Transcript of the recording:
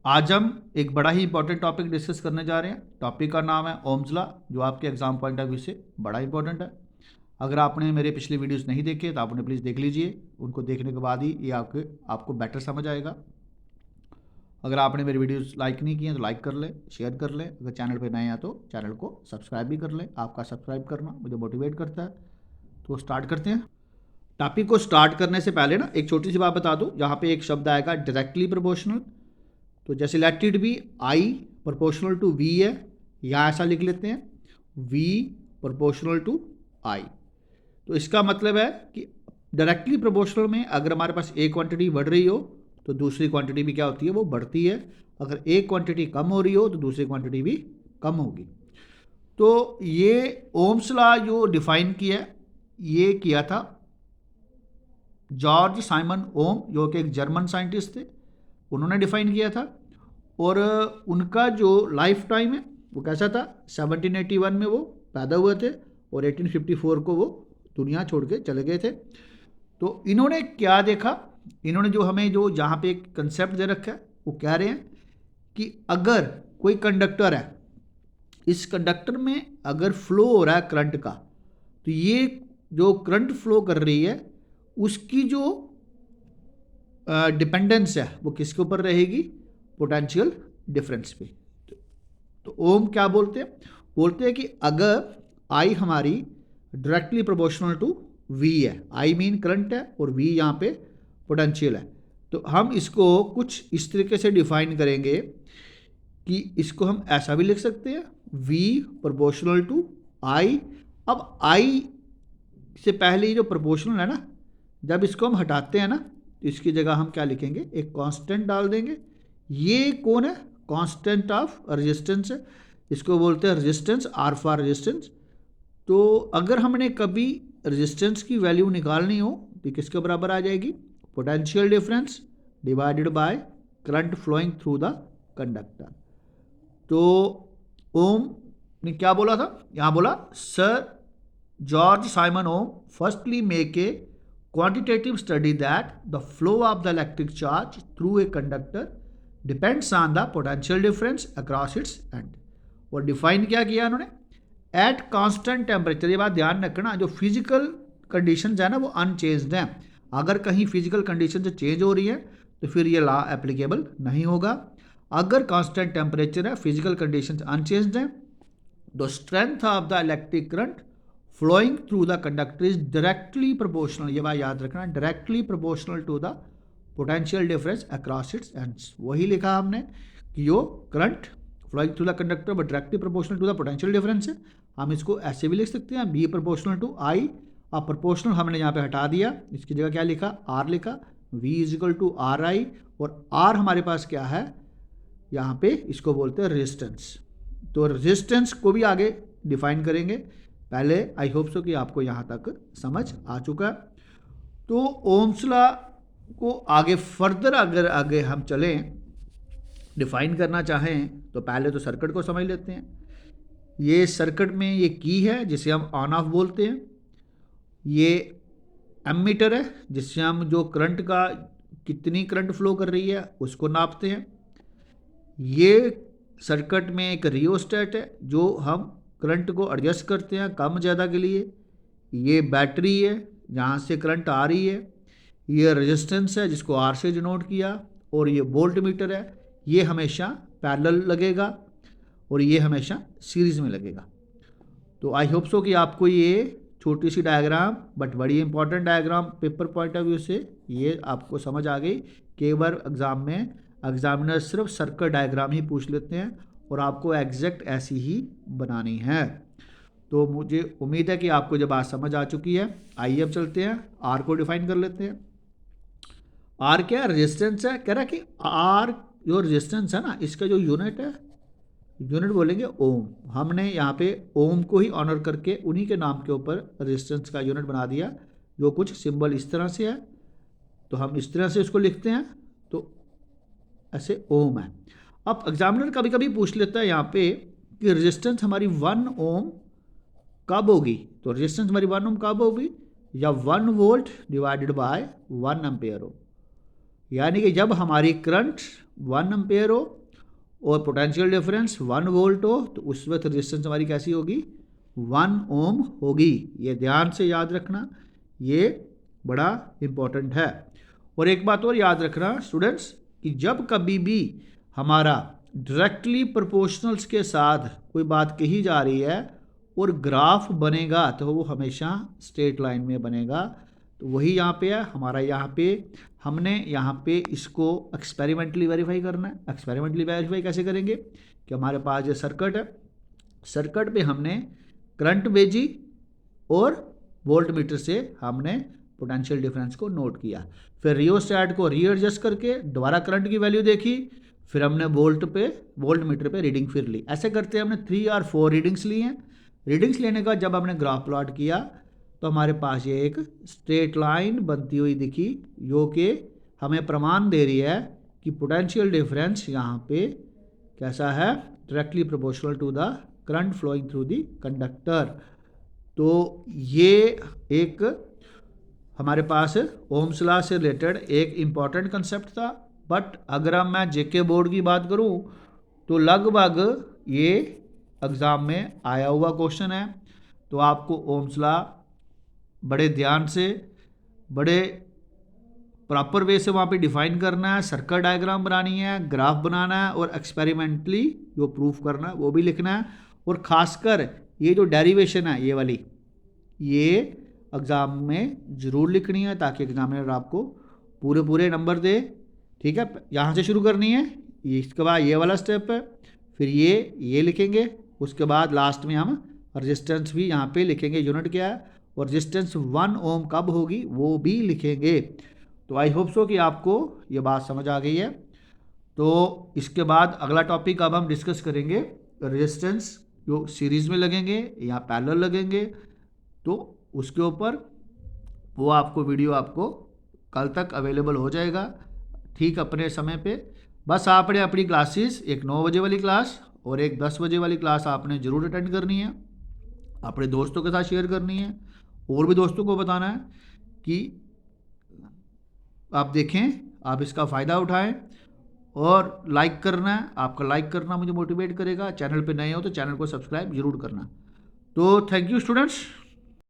आज हम एक बड़ा ही इंपॉर्टेंट टॉपिक डिस्कस करने जा रहे हैं। टॉपिक का नाम है ओम्स लॉ, जो आपके एग्जाम पॉइंट ऑफ व्यू से बड़ा इंपॉर्टेंट है। अगर आपने मेरे पिछले वीडियोस नहीं देखे तो आपने प्लीज़ देख लीजिए। उनको देखने के बाद ही ये आपको बेटर समझ आएगा। अगर आपने मेरी वीडियोस लाइक नहीं किए तो लाइक कर लें, शेयर कर लें। अगर चैनल पे नए हैं तो चैनल को सब्सक्राइब भी कर लें। आपका सब्सक्राइब करना मुझे मोटिवेट करता है। तो स्टार्ट करते हैं। टॉपिक को स्टार्ट करने से पहले ना एक छोटी सी बात बता दूं। यहाँ पे एक शब्द आएगा डायरेक्टली प्रोपोर्शनल। तो जैसे let it be I proportional to V है, यहाँ ऐसा लिख लेते हैं वी प्रोपोर्शनल टू आई। तो इसका मतलब है कि डायरेक्टली प्रोपोर्शनल में अगर हमारे पास एक क्वांटिटी बढ़ रही हो तो दूसरी क्वांटिटी भी क्या होती है, वो बढ़ती है। अगर एक क्वांटिटी कम हो रही हो तो दूसरी क्वांटिटी भी कम होगी। तो ये ओम्स लॉ जो डिफाइन किया, ये किया था जॉर्ज साइमन ओम, जो कि एक जर्मन साइंटिस्ट थे। उन्होंने डिफाइन किया था। और उनका जो लाइफ टाइम है वो कैसा था, 1781 में वो पैदा हुए थे और 1854 को वो दुनिया छोड़ के चले गए थे। तो इन्होंने क्या देखा, इन्होंने जो हमें जो यहाँ पे एक कंसेप्ट दे रखा है, वो कह रहे हैं कि अगर कोई कंडक्टर है, इस कंडक्टर में अगर फ्लो हो रहा है करंट का, तो ये जो करंट फ्लो कर रही है उसकी जो डिपेंडेंस है वो किसके ऊपर रहेगी, पोटेंशियल डिफरेंस पे। तो ओम क्या बोलते हैं, बोलते हैं कि अगर आई हमारी डायरेक्टली प्रोपोर्शनल टू वी है, आई मीन करंट है और वी यहाँ पे पोटेंशियल है, तो हम इसको कुछ इस तरीके से डिफाइन करेंगे कि इसको हम ऐसा भी लिख सकते हैं वी प्रोपोर्शनल टू आई। अब आई से पहले ये जो प्रोपोर्शनल है ना, जब इसको हम हटाते हैं ना तो इसकी जगह हम क्या लिखेंगे, एक कांस्टेंट डाल देंगे। ये कौन है, कांस्टेंट ऑफ रेजिस्टेंस है। इसको बोलते हैं रेजिस्टेंस, आर फॉर रेजिस्टेंस। तो अगर हमने कभी रेजिस्टेंस की वैल्यू निकालनी हो तो किसके बराबर आ जाएगी, potential difference divided by current flowing through the conductor. तो ओम ने क्या बोला था, यहाँ बोला Sir George Simon Ohm firstly make a quantitative study that the flow of the electric charge through a conductor depends on the potential difference across its end। और define क्या किया उन्होंने, एट कांस्टेंट टेम्परेचर। ये बात ध्यान रखना, जो physical conditions है ना वो अनचेंज्ड हैं। अगर कहीं फिजिकल कंडीशन से चेंज हो रही है तो फिर ये लॉ एप्लीकेबल नहीं होगा। अगर कांस्टेंट टेम्परेचर है, फिजिकल कंडीशन अनचेंज्ड है, the strength of the electric current flowing through the conductor is directly proportional, ये बात याद रखना, directly proportional to the potential difference across its ends. वही लिखा हमने कि यो current flowing through the conductor but directly proportional to the potential difference है। हम इसको ऐसे भी लिख सकते हैं बी प्रोपोर्शनल टू आई। अब प्रोपोर्शनल हमने यहाँ पे हटा दिया, इसकी जगह क्या लिखा, आर लिखा, V is equal to R I. और आर हमारे पास क्या है, यहाँ पे इसको बोलते हैं रेजिस्टेंस। तो रेजिस्टेंस को भी आगे डिफाइन करेंगे। पहले आई होप सो कि आपको यहाँ तक समझ आ चुका है। तो ओम्स लॉ को आगे फर्दर अगर आगे हम चलें, डिफाइन करना चाहें, तो पहले तो सर्किट को समझ लेते हैं। ये सर्किट में ये की है जिसे हम ऑन ऑफ बोलते हैं। ये एमीटर है जिससे हम जो करंट का कितनी करंट फ्लो कर रही है उसको नापते हैं। ये सर्किट में एक रियोस्टेट है जो हम करंट को एडजस्ट करते हैं कम ज़्यादा के लिए। ये बैटरी है जहाँ से करंट आ रही है। ये रेजिस्टेंस है जिसको आर से डिनोट किया। और ये वोल्ट मीटर है, ये हमेशा पैरेलल लगेगा और ये हमेशा सीरीज़ में लगेगा। तो आई होप सो कि आपको ये छोटी सी डायग्राम बट बड़ी important diagram paper point of view से ये आपको समझ आ गई। कई बार एग्ज़ाम में एग्जामिनर सिर्फ सर्किट डायग्राम ही पूछ लेते हैं और आपको एग्जैक्ट ऐसी ही बनानी है। तो मुझे उम्मीद है कि आपको जब बात समझ आ चुकी है। आइए अब चलते हैं, आर को डिफाइन कर लेते हैं। आर क्या है, रेजिस्टेंस है। कह रहा है कि आर जो रेजिस्टेंस है ना, इसका जो यूनिट है, यूनिट बोलेंगे ओम। हमने यहाँ पे ओम को ही ऑनर करके उन्हीं के नाम के ऊपर रेजिस्टेंस का यूनिट बना दिया, जो कुछ सिंबल इस तरह से है। तो हम इस तरह से इसको लिखते हैं, तो ऐसे ओम है। अब एग्जामिनर कभी कभी पूछ लेता है यहाँ पे कि रेजिस्टेंस हमारी 1 ओम कब होगी। तो रेजिस्टेंस हमारी 1 ओम कब होगी, या 1 वोल्ट डिवाइडेड बाय 1 एम्पेयर हो, यानी कि जब हमारी करंट 1 एम्पेयर हो और पोटेंशियल डिफरेंस 1 वोल्ट हो तो उस वक्त रेजिस्टेंस हमारी कैसी होगी, 1 ओम होगी। ये ध्यान से याद रखना, ये बड़ा इम्पोर्टेंट है। और एक बात और याद रखना स्टूडेंट्स कि जब कभी भी हमारा डायरेक्टली प्रोपोर्शनल्स के साथ कोई बात कही जा रही है और ग्राफ बनेगा तो वो हमेशा स्ट्रेट लाइन में बनेगा। तो वही यहाँ पे है हमारा, यहाँ पे हमने यहाँ पे इसको एक्सपेरिमेंटली वेरीफाई करना है। एक्सपेरिमेंटली वेरीफाई कैसे करेंगे कि हमारे पास ये सर्किट है, सर्किट पे हमने करंट भेजी और वोल्ट मीटर से हमने पोटेंशियल डिफरेंस को नोट किया, फिर रियोस्टैट को रीएडजस्ट करके दोबारा करंट की वैल्यू देखी, फिर हमने वोल्ट मीटर पे रीडिंग फिर ली। ऐसे करते हमने 3 और 4 रीडिंग्स ली हैं। रीडिंग्स लेने का जब हमने ग्राफ प्लॉट किया तो हमारे पास ये एक स्ट्रेट लाइन बनती हुई दिखी, जो कि हमें प्रमाण दे रही है कि पोटेंशियल डिफरेंस यहाँ पे कैसा है, directly proportional to the current flowing through the conductor. तो ये एक हमारे पास ओम्स लॉ से रिलेटेड एक इम्पॉर्टेंट कंसेप्ट था। बट अगर अब मैं जेके बोर्ड की बात करूं तो लगभग ये एग्ज़ाम में आया हुआ क्वेश्चन है। तो आपको ओम्स लॉ बड़े ध्यान से, बड़े प्रॉपर वे से वहाँ पे डिफाइन करना है, सर्किट डायग्राम बनानी है, ग्राफ बनाना है और एक्सपेरिमेंटली जो प्रूफ करना है वो भी लिखना है। और ख़ासकर ये जो डेरिवेशन है ये वाली, ये एग्ज़ाम में ज़रूर लिखनी है ताकि एग्जामिनर आपको पूरे नंबर दे। ठीक है, यहाँ से शुरू करनी है, इसके बाद ये वाला स्टेप है, फिर ये लिखेंगे, उसके बाद लास्ट में हम रेजिस्टेंस भी यहाँ पे लिखेंगे, यूनिट क्या है, और रेजिस्टेंस 1 ओम कब होगी वो भी लिखेंगे। तो आई होप सो कि आपको ये बात समझ आ गई है। तो इसके बाद अगला टॉपिक अब हम डिस्कस करेंगे रेजिस्टेंस जो सीरीज़ में लगेंगे या पैरेलल लगेंगे, तो उसके ऊपर वो आपको वीडियो आपको कल तक अवेलेबल हो जाएगा ठीक अपने समय पे। बस आपने अपनी क्लासेस, एक 9 बजे वाली क्लास और एक 10 बजे वाली क्लास आपने ज़रूर अटेंड करनी है, अपने दोस्तों के साथ शेयर करनी है और भी दोस्तों को बताना है कि आप देखें, आप इसका फ़ायदा उठाएं और लाइक करना है। आपका लाइक करना मुझे मोटिवेट करेगा। चैनल पे नए हो तो चैनल को सब्सक्राइब जरूर करना। तो थैंक यू स्टूडेंट्स।